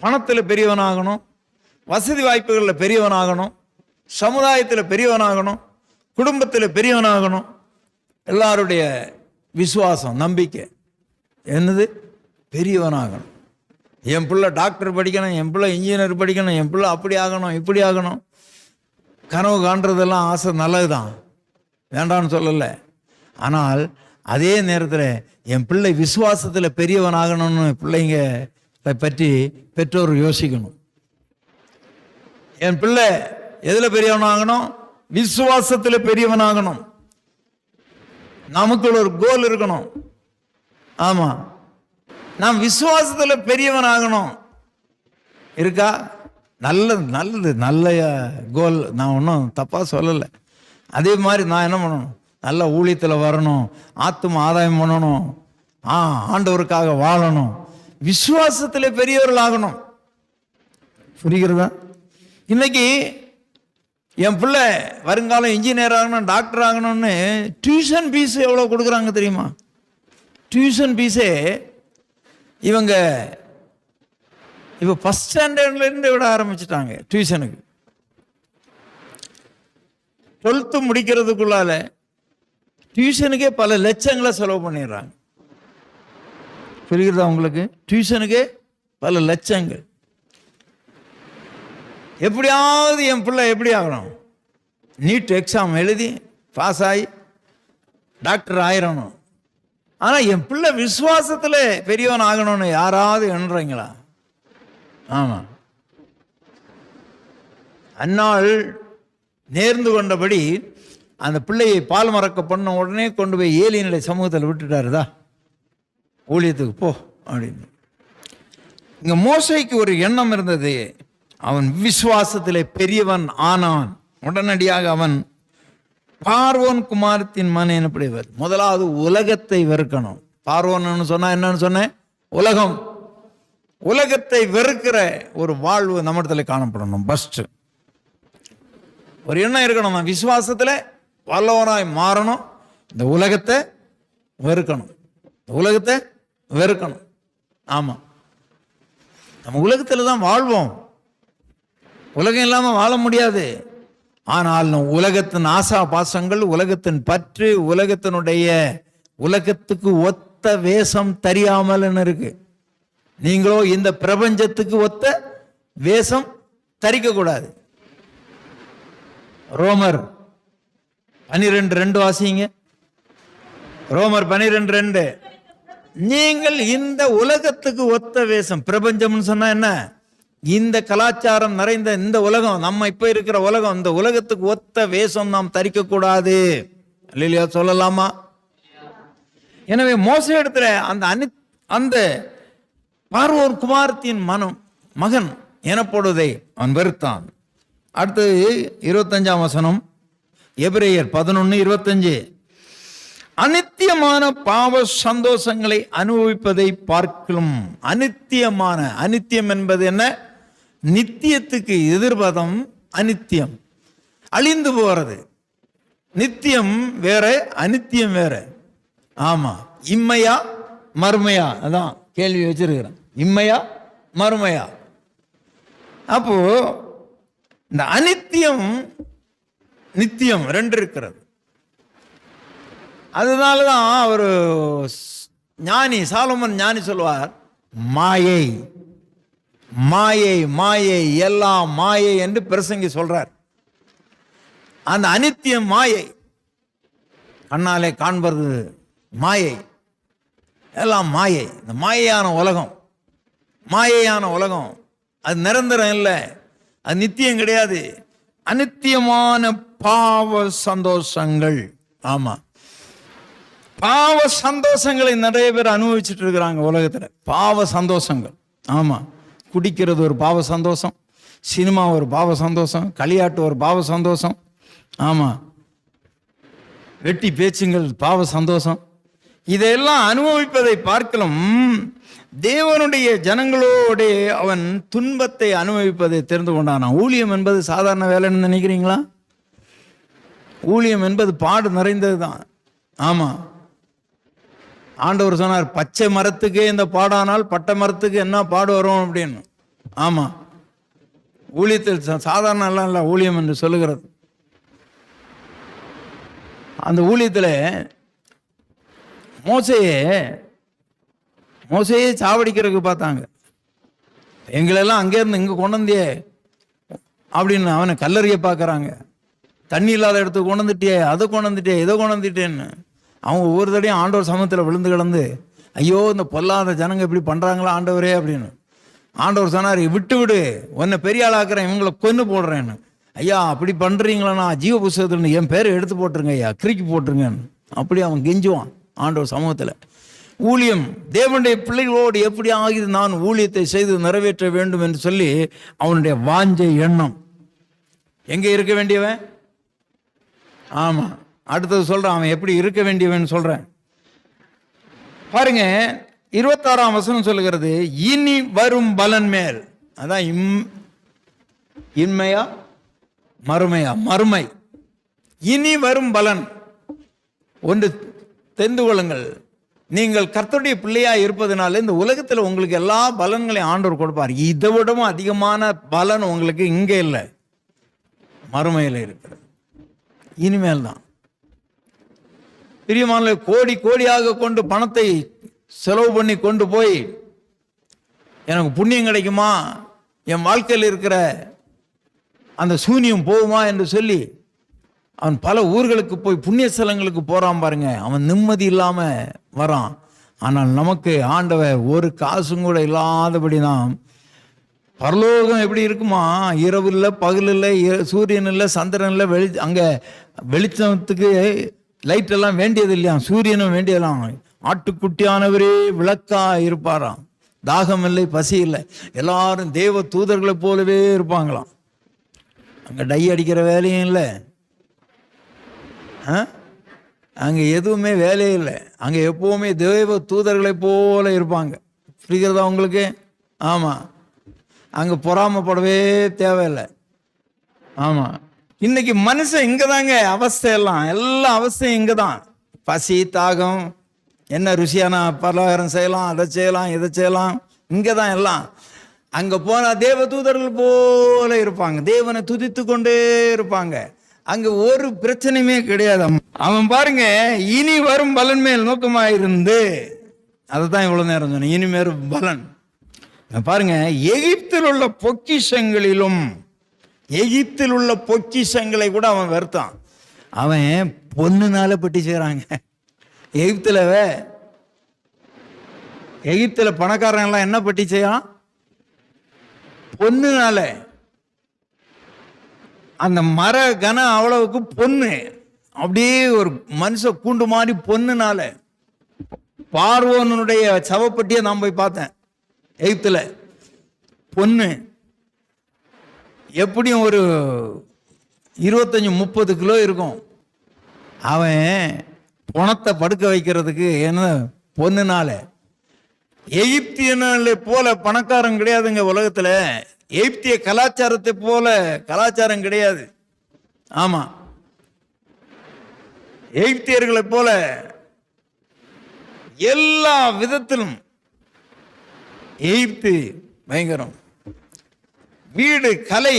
பணத்தில் பெரியவனாகணும், வசதி வாய்ப்புகளில் பெரியவனாகணும், சமுதாயத்தில் பெரியவனாகணும், குடும்பத்தில் பெரியவனாகணும். எல்லாருடைய விசுவாசம் நம்பிக்கை என்னது? பெரியவனாகணும். என் பிள்ளை டாக்டர் படிக்கணும், என் பிள்ளை இன்ஜினியர் படிக்கணும், என் பிள்ளை அப்படி ஆகணும், இப்படி ஆகணும். கனவு காண்றதெல்லாம் ஆசை நல்லதுதான், வேண்டான்னு சொல்லலை. ஆனால் அதே நேரத்தில் என் பிள்ளை விசுவாசத்தில் பெரியவனாகணும்னு பிள்ளைங்க பற்றி பெற்றோர் யோசிக்கணும். என் பிள்ளை எதுல பெரியவனாகணும்? விசுவாசத்தில் பெரியவனாகணும். நமக்குள்ள ஒரு கோல் இருக்கணும். ஆமா, நாம் விசுவாசத்தில் பெரியவனாகணும். இருக்கா? நல்லது, நல்ல கோல். நான் ஒன்றும் தப்பா சொல்லலை. அதே மாதிரி நான் என்ன பண்ணணும்? நல்ல ஊழியத்தில் வரணும், ஆத்தும ஆதாயம் பண்ணணும், ஆண்டவருக்காக வாழணும், விசுவாசத்தில் பெரியவர்கள் ஆகணும். புரிகிறதா? இன்னைக்கு என் பிள்ளை வருங்காலம் இன்ஜினியர் ஆகணும், டாக்டர் ஆகணும்னு டியூஷன் ஃபீஸ் எவ்வளோ கொடுக்குறாங்க தெரியுமா? டியூஷன் ஃபீஸே இவங்க இப்போ ஃபஸ்ட் ஸ்டாண்டர்ட்லேருந்து விட ஆரம்பிச்சிட்டாங்க டியூஷனுக்கு. 12th முடிக்கிறதுக்குள்ளால டியூஷனுக்கே பல லட்சங்களை செலவு பண்ணிடுறாங்க. புரிகிறதா உங்களுக்கு? டியூஷனுக்கே பல லட்சங்கள். எப்படியாவது என் பிள்ளை எப்படி ஆகணும்? நீட் எக்ஸாம் எழுதி பாஸ் ஆகி டாக்டர் ஆயிரணும். ஆனால் என் பிள்ளை விசுவாசத்தில் பெரியவன் ஆகணும்னு யாராவது எண்ணுறீங்களா? ஆமாம், அந்நாள் நேர்ந்து கொண்டபடி அந்த பிள்ளையை பால் மறக்க பண்ண உடனே கொண்டு போய் ஏலியனுடைய சமூகத்தில் விட்டுட்டாருதா, ஊழியத்துக்கு போ அப்படின்னு. இங்கே மோசேக்கு ஒரு எண்ணம் இருந்தது, அவன் விசுவாசத்திலே பெரியவன் ஆனான். உடனடியாக அவன் பார்வோன் குமாரத்தின் மகன் எனப்படுவர். முதலாவது உலகத்தை வெறுக்கணும். பார்வோன்னு சொன்னா என்னன்னு சொன்னேன்? உலகம். உலகத்தை வெறுக்கிற ஒரு வாழ்வு நம்ம இடத்துல காணப்படணும். ஃபர்ஸ்ட் ஒரு எண்ணம் இருக்கணும், நான் விசுவாசத்துல வல்லவனாய் மாறணும், இந்த உலகத்தை வெறுக்கணும், உலகத்தை வெறுக்கணும். ஆமா, நம்ம உலகத்துல தான் வாழ்வோம், உலகம் இல்லாம வாழ முடியாது. ஆனால் உலகத்தின் ஆசா பாசங்கள், உலகத்தின் பற்று, உலகத்துக்கு ஒத்த வேஷம் தெரியாமல் இருக்கு. நீங்களோ இந்த பிரபஞ்சத்துக்கு ஒத்த வேஷம் தரிக்க கூடாது. ரோமர் 12:2 வாசிங்க. ரோமர் 12:2. நீங்கள் இந்த உலகத்துக்கு ஒத்த வேஷம், பிரபஞ்சம்னு சொன்னா என்ன? இந்த கலாச்சாரம் நிறைந்த இந்த உலகம், நம்ம இப்ப இருக்கிற உலகம், இந்த உலகத்துக்கு ஒத்த வேஷம் நாம் தரிக்க கூடாது. இல்லையா? சொல்லலாமா? எனவே மோசே இடத்துல அந்த பார்வோன் குமாரத்தின் மகன் எனப்படுவதை அவன் வெறுத்தான். அடுத்தது 25ஆம் வசனம், எபிரேயர் 11:25. அநித்தியமான பாவ சந்தோஷங்களை அனுபவிப்பதை பார்க்கும். அநித்தியம் என்பது என்ன? நித்தியத்துக்கு எதிர்பதம் அநித்தியம், அழிந்து போறது. நித்தியம் வேற, அநித்தியம் வேற. ஆமா, இம்மையா மறுமையா? அதான் கேள்வி வச்சிருக்கிறேன். இம்மையா மறுமையா? அப்போ இந்த அநித்தியம் நித்தியம் ரெண்டு இருக்கிறது. அதனாலதான் அவர் ஞானி சாலமன் ஞானி சொல்வார், மாயை மாயை மாயை எல்லாம் மாயை என்று பிரசங்கி சொல்றார். அந்த அநித்தியம் மாயை, கண்ணாலே காண்பது மாயை, எல்லாம் மாயை. இந்த மாயையான உலகம் அது நிரந்தரம் இல்லை, அது நித்தியம் கிடையாது. அநித்தியமான பாவ சந்தோஷங்கள். ஆமா, பாவ சந்தோஷங்களை நிறைய பேர் அனுபவிச்சுட்டு இருக்கிறாங்க உலகத்துல. பாவ சந்தோஷங்கள். ஆமா, குடிக்கிறது ஒரு பாவ சந்தோஷம், சினிமா ஒரு பாவ சந்தோஷம், களியாட்டு ஒரு பாவ சந்தோஷம். ஆமா, வெட்டி பேச்சுங்கள் பாவ சந்தோஷம். இதெல்லாம் அனுபவிப்பதை பார்க்கலாம். தேவனுடைய ஜனங்களோட அவன் துன்பத்தை அனுபவிப்பதை தெரிந்து கொண்டான். ஊழியம் என்பது சாதாரண வேலைன்னு நினைக்கிறீங்களா? ஊழியம் என்பது பாடு நிறைந்தது தான். ஆமா, ஆண்டவர் சொன்னார், பச்சை மரத்துக்கே இந்த பாடானால் பட்டை மரத்துக்கு என்ன பாடு வரும் அப்படின்னு. ஆமா, ஊழியத்தில் சாதாரண எல்லாம் இல்லை ஊழியம் என்று சொல்லுகிறது. அந்த ஊழியத்தில் மோசையே சாவடிக்கிறதுக்கு பார்த்தாங்க. எங்களெல்லாம் அங்கேருந்து இங்கே கொண்டு வந்தியே அப்படின்னு அவனை கல்லறிய பார்க்குறாங்க. தண்ணி இல்லாத இடத்துக்கு கொண்டு வந்துட்டியே, அதை கொண்டு வந்துட்டியே, இதை கொண்டு வந்துட்டேன்னு அவங்க ஒவ்வொரு தடையும் ஆண்டவர் சமூகத்தில் விழுந்து கிடந்து, ஐயோ இந்த பொல்லாத ஜனங்க இப்படி பண்ணுறாங்களா ஆண்டவரே அப்படின்னு. ஆண்டவர் சொன்னார், விட்டு விடு, உன்னை பெரிய ஆளாக்குறேன், இவங்களை கொன்று போடுறேன்னு. ஐயா அப்படி பண்ணுறீங்களா, ஜீவ புஸ்தகத்தில் என் பேரை எடுத்து போட்டுருங்க ஐயா, கிறுக்கி போட்டுருங்கன்னு. அப்படி அவன் கெஞ்சுவான் ஆண்டவர் சமூகத்தில். ஊழியம் தேவனுடைய பிள்ளைகளோடு எப்படி ஆகிது, நான் ஊழியத்தை செய்து நிறைவேற்ற வேண்டும் என்று சொல்லி அவனுடைய வாஞ்சை எண்ணம். எங்கே இருக்க வேண்டியவன்? ஆமா, அடுத்தது சொல்றான் அவன் எப்படி இருக்க வேண்டியவன் சொல்றேன் பாருங்க. 26ஆம் வசனம் சொல்லுகிறது, இனி வரும் பலன் மேல். அதான் இன்மையா மறுமையா? மறுமை. இனி வரும் பலன். ஒன்று தெரிந்து கொள்ளுங்கள், நீங்கள் கர்த்தருடைய பிள்ளையா இருப்பதனால இந்த உலகத்தில் உங்களுக்கு எல்லா பலன்களையும் ஆண்டவர் கொடுப்பார். இதை விடவும் அதிகமான பலன் உங்களுக்கு இங்கே இல்லை, மறுமையில் இருக்கிறது. இனிமேல் தான் பிரியமான கோடி கோடியாக கொண்டு பணத்தை செலவு பண்ணி கொண்டு போய் எனக்கு புண்ணியம் கிடைக்குமா, என் வாழ்க்கையில் இருக்கிற அந்த சூனியம் போகுமா என்று சொல்லி அவன் பல ஊர்களுக்கு போய் புண்ணிய ஸ்தலங்களுக்கு போறான் பாருங்க. அவன் நிம்மதி இல்லாம வரான். ஆனால் நமக்கு ஆண்டவர் ஒரு காசும் கூட இல்லாதபடி நாம் பரலோகம் எப்படி இருக்குமா, இரவு இல்லை, பகல் இல்லை, சூரியன் இல்லை, சந்திரன் இல்லை, அங்கே வெளிச்சத்துக்கு லைட் எல்லாம் வேண்டியது இல்லையா, சூரியனும் வேண்டியதெல்லாம். ஆட்டுக்குட்டியானவரே விளக்கா இருப்பாராம். தாகம் இல்லை, பசி இல்லை, எல்லாரும் தேவ தூதர்களை போலவே இருப்பாங்களாம். அங்கே டை அடிக்கிற வேலையும் இல்லை, அங்கே எதுவுமே வேலையே இல்லை. அங்கே எப்போவுமே தேவ தூதர்களை போல இருப்பாங்க. புரிகிறதா உங்களுக்கு? ஆமாம், அங்கே பொறாமப்படவே தேவையில்லை. ஆமாம், இன்னைக்கு மனுஷன் இங்கே தாங்க அவஸ்தையெல்லாம், எல்லா அவஸ்தையும் இங்கே தான். பசி, தாகம், என்ன ருசியான பலகாரம் செய்யலாம், அதை செய்யலாம், இதை செய்யலாம், இங்கே தான் எல்லாம். அங்கே போனால் தேவ தூதர்கள் போல இருப்பாங்க, தேவனை துதித்து கொண்டே இருப்பாங்க. அங்க ஒரு பிரச்சனையுமே கிடையாது. அவன் பாருங்க, இனி வரும் பலன் மேல் நோக்கமாயிருந்து, அதுதான் இவ்வளவு நேரம் சொன்னேன், இனி வரும் பலன். பாருங்க, எகிப்தில் உள்ள பொக்கிஷங்களிலும், எகிப்தில் உள்ள பொக்கிஷங்களை கூட அவன் வெறுத்தான். அவன் பொண்ணுனால பெட்டி செய்றாங்க. எகிப்துல பணக்காரன் எல்லாம் என்ன பெட்டி செய்யலாம்? பொண்ணுனால. அந்த மர கனம் அவ்வளவுக்கு பொண்ணு, அப்படியே ஒரு மனுஷ கூண்டு மாதிரி பொண்ணுனால. பார்வோனுடைய சவப்பட்டியை நான் போய் பார்த்தேன் எகிப்துல. பொண்ணு எப்படியும் ஒரு 25-30 கிலோ இருக்கும். அவன் பணத்தை படுக்க வைக்கிறதுக்கு என்ன பொண்ணுனால. எகிப்தியனை போல பணக்காரன் கிடையாதுங்க உலகத்துல. எகிப்திய கலாச்சாரத்தை போல கலாச்சாரம் கிடையாது. ஆமா, எகிப்தியர்களை போல எல்லா விதத்திலும் எகிப்து பயங்கரம். வீடு கலை,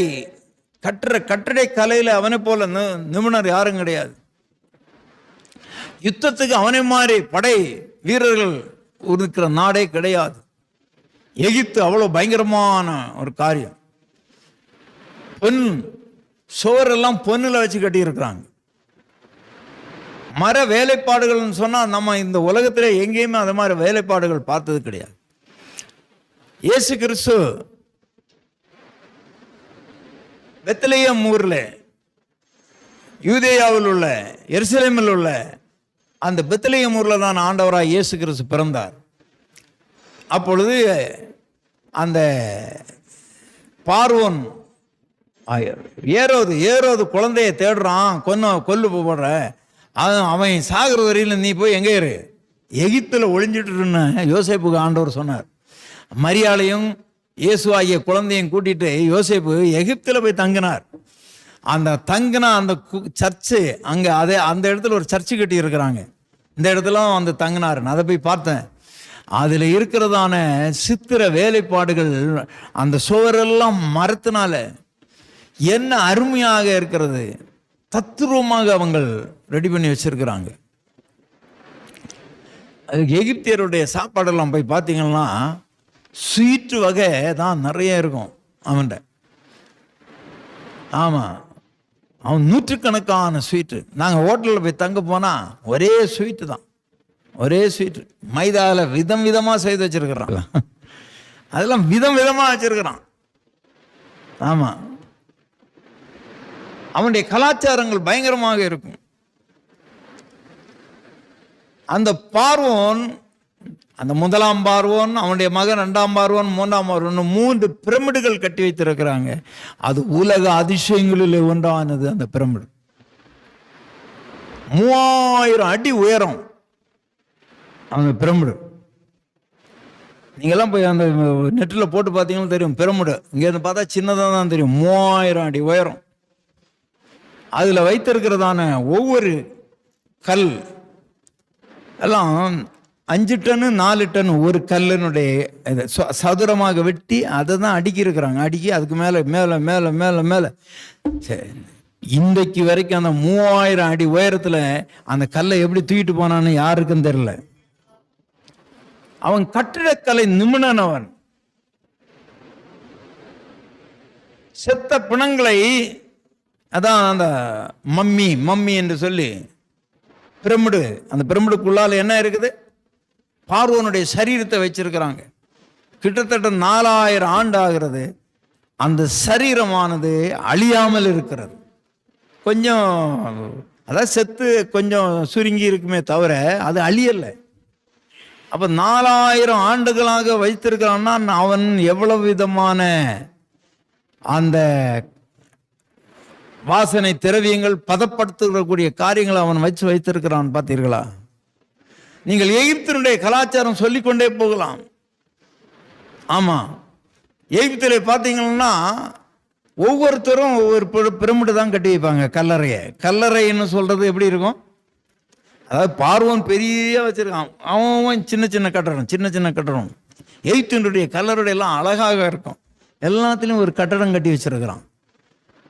கட்டடை கலையில அவனை போல நிபுணர் யாரும் கிடையாது. யுத்தத்துக்கு அவனை மாதிரி படை வீரர்கள் இருக்கிற நாடே கிடையாது. எகிப்து அவ்வளவு பயங்கரமான ஒரு காரியம். பொன் சுவரெல்லாம் பொன்னுல வச்சு கட்டி இருக்கிறாங்க. மர வேலைப்பாடுகள் சொன்னா நம்ம இந்த உலகத்திலே எங்கேயுமே அது மாதிரி வேலைப்பாடுகள் பார்த்தது கிடையாது. இயேசு கிறிஸ்து பெத்லெகேம் ஊர்ல, யூதேயாவில் உள்ள எருசலேமில் உள்ள அந்த பெத்லெகேம் ஊர்ல தான் ஆண்டவராய் இயேசு கிறிஸ்து பிறந்தார். அப்பொழுது அந்த பார்வோன் ஏரோது குழந்தைய தேடுறான், கொல்லு போடுற. அவன் சாகர வரையில் நீ போய் எங்கே இரு, எகிப்துல ஒளிஞ்சிட்டுன்னு யோசேப்புக்கு ஆண்டவர் சொன்னார். மரியாளையும் இயேசு ஆகிய குழந்தையும் கூட்டிட்டு யோசேப்பு எகிப்துல போய் தங்கினார். அந்த தங்கினா அந்த சர்ச்சு அங்க அந்த இடத்துல ஒரு சர்ச்சு கட்டி இருக்கிறாங்க. இந்த இடத்துல வந்து தங்கினார். நான் அதை போய் பார்த்தேன். அதுல இருக்கிறதான சித்திர வேலைப்பாடுகள், அந்த சுவரெல்லாம் மரத்தினால என்ன அருமையாக இருக்கிறது. தத்துரூபமாக அவங்க ரெடி பண்ணி வச்சிருக்கிறாங்க. அதுக்கு எகிப்தியருடைய சாப்பாடெல்லாம் போய் பார்த்தீங்கன்னா ஸ்வீட்டு வகை தான் நிறைய இருக்கும் அவன்கிட்ட. ஆமாம், அவன் நூற்றுக்கணக்கான ஸ்வீட்டு. நாங்கள் ஹோட்டலில் போய் தங்க போனால் ஒரே ஸ்வீட்டு தான், ஒரே ஸ்வீட்டு. மைதாவில் விதம் விதமாக செய்து வச்சிருக்கிறான். அதெல்லாம் விதம் விதமாக வச்சிருக்கிறான். ஆமாம், அவனுடைய கலாச்சாரங்கள் பயங்கரமாக இருக்கும். அந்த பார்வோன், அந்த முதலாம் பார்வோன், அவனுடைய மகன் 2ஆம் பார்வோன், 3ஆம் பார்வோன், 3 பிரமிடுகள் கட்டி வைத்திருக்கிறாங்க. அது உலக அதிசயங்களில் ஒன்றானது. அந்த பிரமிடு 3000 அடி உயரம். அந்த பிரமிடு நீங்கெல்லாம் போய் அந்த நெட்டில் போட்டு பார்த்தீங்கன்னா தெரியும். பிரமிடு இங்கேருந்து பார்த்தா சின்னதாக தான் தெரியும். 3000 அடி உயரம். அதில் வைத்திருக்கிறதான ஒவ்வொரு கல் எல்லாம் 5 டன் 4 டன் ஒரு கல்லினுடைய சதுரமாக வெட்டி அதை தான் அடுக்கி இருக்கிறாங்க. அடுக்கி அதுக்கு மேலே மேலே மேலே மேலே மேலே சரி, இன்றைக்கு வரைக்கும் அந்த 3000 அடி உயரத்தில் அந்த கல்லை எப்படி தூக்கிட்டு போனான்னு யாருக்கும் தெரியல. அவன் கட்டிடக்கலை நிபுணன். அவன் செத்த பிணங்களை, அதான் அந்த மம்மி என்று சொல்லி பிரமிடு, அந்த பிரமிடுக்குள்ளால என்ன இருக்குது? பார்வோனுடைய சரீரத்தை வச்சிருக்கிறாங்க. கிட்டத்தட்ட 4000 ஆண்டு ஆகிறது. அந்த சரீரமானது அழியாமல் இருக்கிறது. கொஞ்சம் அதாவது செத்து கொஞ்சம் சுருங்கி இருக்குமே தவிர அது அழியலை. அப்ப 4000 ஆண்டுகளாக வைத்திருக்கிறான்னா அவன் எவ்வளவு விதமான அந்த வாசனை திரவியங்கள், பதப்படுத்தக்கூடிய காரியங்களை அவன் வைத்திருக்கிறான். பார்த்தீர்களா? நீங்கள் எகிப்தினுடைய கலாச்சாரம் சொல்லிக்கொண்டே போகலாம். ஆமா, எகிப்திலே பார்த்தீங்கன்னா ஒவ்வொருத்தரும் ஒவ்வொரு பிரமிடு தான் கட்டி வைப்பாங்க. கல்லறைன்னு சொல்றது எப்படி இருக்கும்? அதாவது பார்வோன் பெரிய வச்சிருக்கான், அவன் சின்ன சின்ன கட்டடம். எகிப்தினுடைய கல்லறை எல்லாம் அழகாக இருக்கும். எல்லாத்துலேயும் ஒரு கட்டடம் கட்டி வச்சிருக்கிறான்.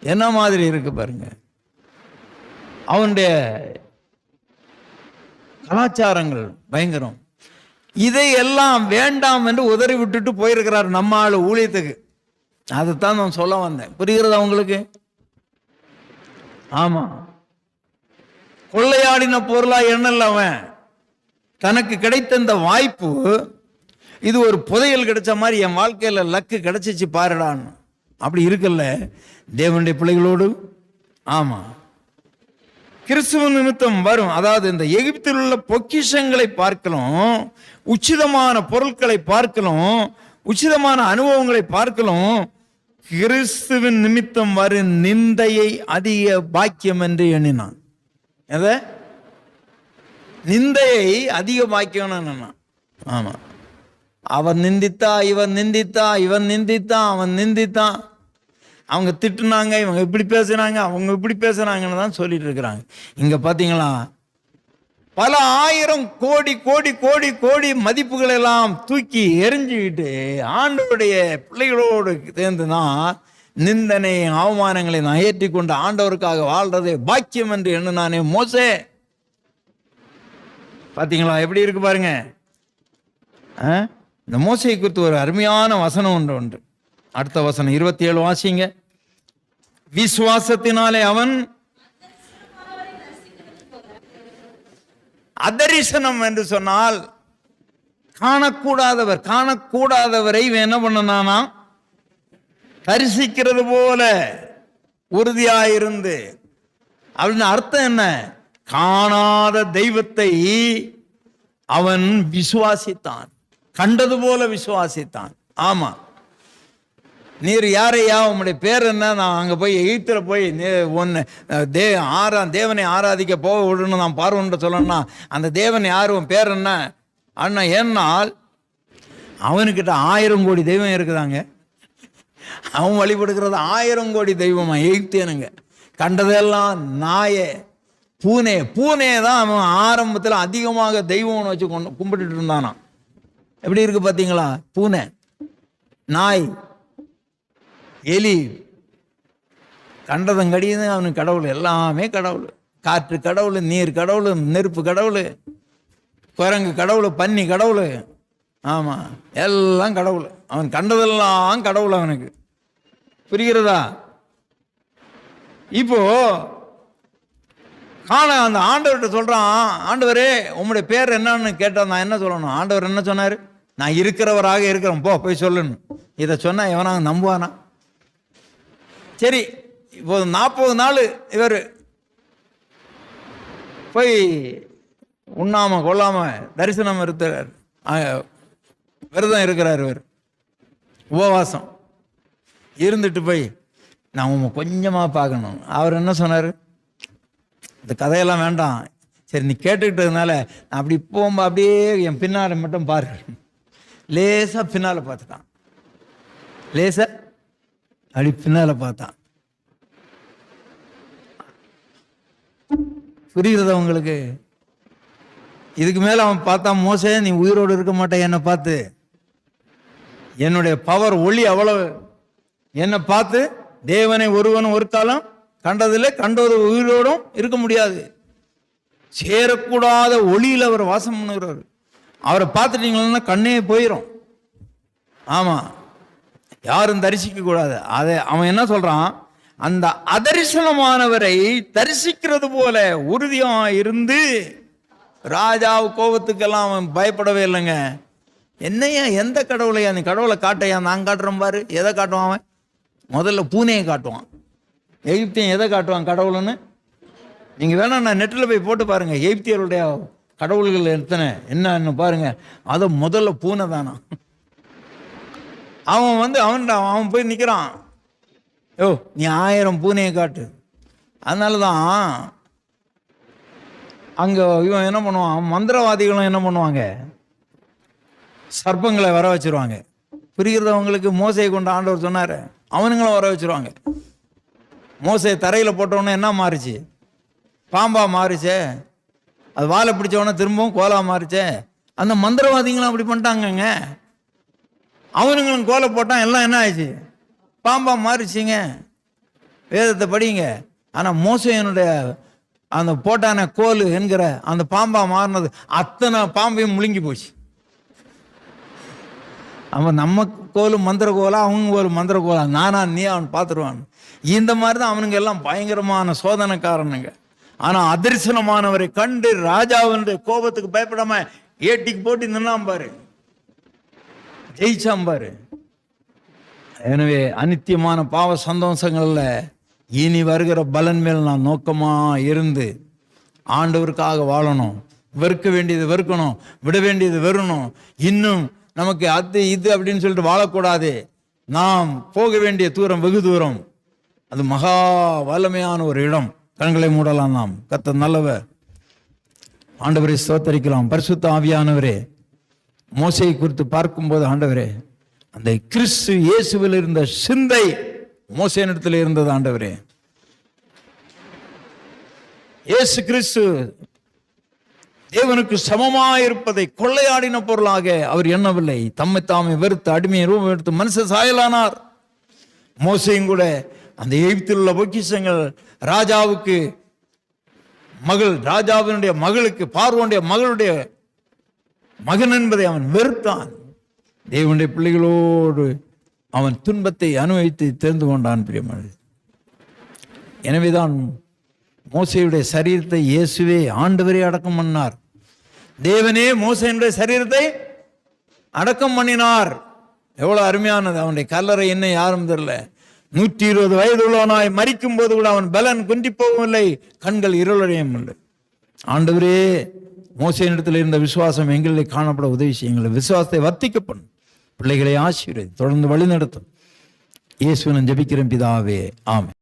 என்ன மாதிரி இருக்கு பாருங்க. அவனுடைய கலாச்சாரங்கள் பயங்கரம். இதையெல்லாம் வேண்டாம் என்று உதறி விட்டுட்டு போயிருக்கிறார் நம்ம ஆளு ஊழியத்துக்கு. அதைத்தான் நான் சொல்ல வந்தேன். புரிகிறதா உங்களுக்கு? ஆமா, கொள்ளையாடின பொருளா எண்ணல அவன். தனக்கு கிடைத்த இந்த வாய்ப்பு, இது ஒரு புதையல் கிடைச்ச மாதிரி என் வாழ்க்கையில லக்கு கிடைச்சிச்சு பாருடான்னு. அப்படி இருக்குல்ல தேவனுடைய பிள்ளைகளோடு. ஆமா, கிறிஸ்துவ நிமித்தம் வரும், அதாவது இந்த எகிப்தில் உள்ள பொக்கிஷங்களை பார்க்கலாம், உச்சிதமான பொருட்களை பார்க்கலாம், உச்சிதமான அனுபவங்களை பார்க்கலாம், கிறிஸ்துவின் நிமித்தம் வரும் நிந்தையை அதிக பாக்கியம் என்று எண்ணினான். எதை? நிந்தையை அதிக பாக்கியம் எண்ணினான். ஆமா, அவன் நிந்தித்தா, இவன் நிந்தித்தா, இவன் நிந்தித்தான், அவன் நிந்தித்தான், அவங்க திட்டுனாங்க, இவங்க இப்படி பேசுனாங்க, அவங்க இப்படி பேசுனாங்கன்னு தான் சொல்லிட்டு இருக்கிறாங்க. இங்க பாத்தீங்களா, பல ஆயிரம் கோடி கோடி கோடி கோடி மதிப்புகள் எல்லாம் தூக்கி எரிஞ்சுக்கிட்டு ஆண்டவருடைய பிள்ளைகளோடு சேர்ந்துதான் நிந்தனை அவமானங்களை நான் ஏற்றிக்கொண்டு ஆண்டவருக்காக வாழ்றதே பாக்கியம் என்று எண்ணினானே மோசே. பாத்தீங்களா எப்படி இருக்கு பாருங்க. இந்த மோசையை குறித்து ஒரு அருமையான வசனம் ஒன்று உண்டு. அடுத்த வசனம் 27 வாசிங்க. விசுவாசத்தினாலே அவன் அதரிசனம் என்று சொன்னால் காணக்கூடாதவரை என்ன பண்ணனானா தரிசிக்கிறது போல உறுதியாயிருந்து. அப்படின்னு அர்த்தம் என்ன? காணாத தெய்வத்தை அவன் விசுவாசித்தான், கண்டது போல விசுவாசித்தான். ஆமா, நீர் யாரையா, உங்களுடைய பேர் என்ன? நான் அங்கே போய் எகிப்துல போய் ஒன்று தேவனை ஆராதிக்க போக விடணும், நான் பார்வன்ட்டு சொல்லணும்னா அந்த தேவன் யார், உன் பேர் என்ன அண்ணா? ஏன்னால் அவனுக்கிட்ட 1000 கோடி தெய்வம் இருக்குதாங்க. அவன் வழிபடுகிறது 1000 கோடி தெய்வமா எகிப்தியனுங்க. கண்டதெல்லாம் நாயே, பூனே தான் அவன் ஆரம்பத்தில் அதிகமாக தெய்வம்னு வச்சு கும்பிட்டுட்டு இருந்தானா. எப்படி இருக்கு பார்த்தீங்களா? பூனை, நாய், எலி, கண்டதங்கடியுது அவனுக்கு கடவுள். எல்லாமே கடவுள். காற்று கடவுள், நீர் கடவுள், நெருப்பு கடவுள், குரங்கு கடவுள், பன்னி கடவுள். ஆமா, எல்லாம் கடவுள். அவன் கண்டதெல்லாம் கடவுள் அவனுக்கு. புரிகிறதா? இப்போ அந்த ஆண்டவர்கிட்ட சொல்றான், ஆண்டவரே உம்முடைய பேர் என்னன்னு கேட்டான். நான் என்ன சொல்லணும்? ஆண்டவர் என்ன சொன்னாரு? நான் இருக்கிறவராக இருக்கிறேன், போய் சொல்லணும். இதை சொன்னா எவனாக நம்புவானா? சரி, இப்போ 40 நாள் இவர் போய் உண்ணாம கொள்ளாம தரிசனம் இருக்கிறார், விரதம் இருக்கிறார். இவர் உபவாசம் இருந்துட்டு போய் நான் உங்க கொஞ்சமா பார்க்கணும். அவர் என்ன சொன்னார்? இந்த கதையெல்லாம் வேண்டாம், சரி நீ கேட்டுக்கிட்டதுனால நான் அப்படி போகும்போது அப்படியே என் பின்னால மட்டும் பாரு. லேசா பின்னால பார்த்துட்டான், லேசா அப்படி பின்னால பார்த்தான். புரிகிறதா உங்களுக்கு? இதுக்கு மேல அவன் பார்த்தான், மோசே நீ உயிரோடு இருக்க மாட்டே, என்னை பார்த்து, என்னுடைய பவர் ஒளி அவ்வளவு, என்னை பார்த்து தேவனை ஒருவனும் ஒரு காலம் கண்டதில்லை, கண்டது உயிரோடும் இருக்க முடியாது. சேரக்கூடாத ஒளியில் அவர் வாசம் பண்ணுகிறார். அவரை பார்த்துட்டீங்கன்னா கண்ணே போயிடும். ஆமா, யாரும் தரிசிக்க கூடாது. அதை அவன் என்ன சொல்றான்? அந்த அதரிசனமானவரை தரிசிக்கிறது போல உறுதியா இருந்து, ராஜாவு கோபத்துக்கெல்லாம் அவன் பயப்படவே இல்லைங்க. என்னையா, எந்த கடவுளையா நீ கடவுளை காட்டையா? நான் காட்டுறேன் பாரு. எதை காட்டுவான் அவன்? முதல்ல பூனையை காட்டுவான். எகிப்தியன் எதை காட்டுவான் கடவுள்னு? நீங்க வேணா நான் நெட்டில் போய் போட்டு பாருங்க, எகிப்தியருடைய கடவுள்கள் எத்தனை என்னன்னு பாருங்க. அதை முதல்ல பூனை தானா. அவன் போய் நிற்கிறான், யோ நீ 1000 பூனையை காட்டு. அதனால தான் அங்கே இவன் என்ன பண்ணுவான், மந்திரவாதிகளும் என்ன பண்ணுவாங்க, சர்ப்பங்களை வர வச்சிருவாங்க. புரிகிறவங்களுக்கு மோசையை கொண்டு ஆண்டவர் சொன்னார், அவனுங்களும் வர வச்சிருவாங்க. மோசையை தரையில் போட்டவொன்னே என்ன மாறிச்சு? பாம்பா மாறிச்சே. அது வாழை பிடிச்சவொன்னே திரும்பவும் கோலா மாறிச்சே. அந்த மந்திரவாதிகளும் அப்படி பண்ணிட்டாங்கங்க. அவனுங்களும் கோலை போட்டான், எல்லாம் என்ன ஆயிடுச்சு? பாம்பா மாறிச்சிங்க. வேதத்தை படிங்க. ஆனால் மோசையனுடைய அந்த போட்டான கோல் என்கிற அந்த பாம்பா மாறினது, அத்தனை பாம்பையும் முழுங்கி போச்சு. அவன் நம்ம கோல் மந்திர கோலா, அவங்க கோல் மந்திர கோலா, நானா நீ அவன் பார்த்துருவான். இந்த மாதிரி தான் அவனுங்க எல்லாம் பயங்கரமான சோதனைக்காரனுங்க. ஆனா அதர்சனமானவரை கண்டு ராஜாவுடைய கோபத்துக்கு பயப்படாம ஏட்டிக்கு போட்டு நின்னாம் பாரு, ஜெயிச்சாம் பாரு. எனவே அநித்தியமான பாவ சந்தோஷங்கள்ல இனி வருகிற பலன் மேல் நான் நோக்கமா இருந்து ஆண்டவருக்காக வாழணும். வெறுக்க வேண்டியது வெறுக்கணும், விட வேண்டியது வெறணும். இன்னும் நமக்கு அது இது அப்படின்னு சொல்லிட்டு வாழக்கூடாது. நாம் போக வேண்டிய தூரம் வெகு தூரம். அது மகா வல்லமையான ஒரு இடம். கண்களை மூடலாம். நாம் கர்த்தர் நல்லவர். ஆண்டவரை ஸ்தோத்தரிக்கலாம். பரிசுத்த ஆவியானவரே, மோசேயை குறித்து பார்க்கும்போது ஆண்டவரே, அந்த கிறிஸ்து இயேசுவில் இருந்த சிந்தை மோசேனிடத்தில் இருந்தது. ஆண்டவரே, இயேசு கிறிஸ்து தேவனுக்கு சமமாயிருப்பதை கொள்ளையாடின பொருளாக அவர் எண்ணவில்லை. தம்மை தாமே வெறுத்து அடிமையை ரூபம் எடுத்து மனுஷ சாயலானார். மோசேயும் கூட அந்த எகிப்தில் உள்ள பொக்கிஷங்கள் ராஜாவுக்கு மகள், ராஜாவினுடைய மகளுக்கு, பார்வோனுடைய மகளுடைய மகன் என்பதை அவன் வெறுத்தான். தேவனுடைய பிள்ளைகளோடு அவன் துன்பத்தை அனுபவித்து தெரிந்து கொண்டான். பிரியமானது, எனவேதான் மோசேயுடைய சரீரத்தை இயேசுவே ஆண்டவரே அடக்கம் பண்ணார். தேவனே மோசேயுடைய சரீரத்தை அடக்கம் பண்ணினார். எவ்வளவு அருமையானது! அவனுடைய கல்லறை என்ன யாரும் தெரியல. 120 வயது உள்ளவனாய் மரிக்கும் போது கூட அவன் பலன் குன்றி போகவில்லை, கண்கள் இருளடையும் இல்லை. ஆண்டவரே, மோசேயினிடத்தில் இருந்த விசுவாசம் எங்களிலே காணப்பட உதவி செய்யுங்கள். விசுவாசத்தை வர்த்திக்கப்படும். பிள்ளைகளை ஆசீர்வதி, தொடர்ந்து வழி நடத்தும். இயேசுவின் ஜெபிக்கிறேன் பிதாவே, ஆமென்.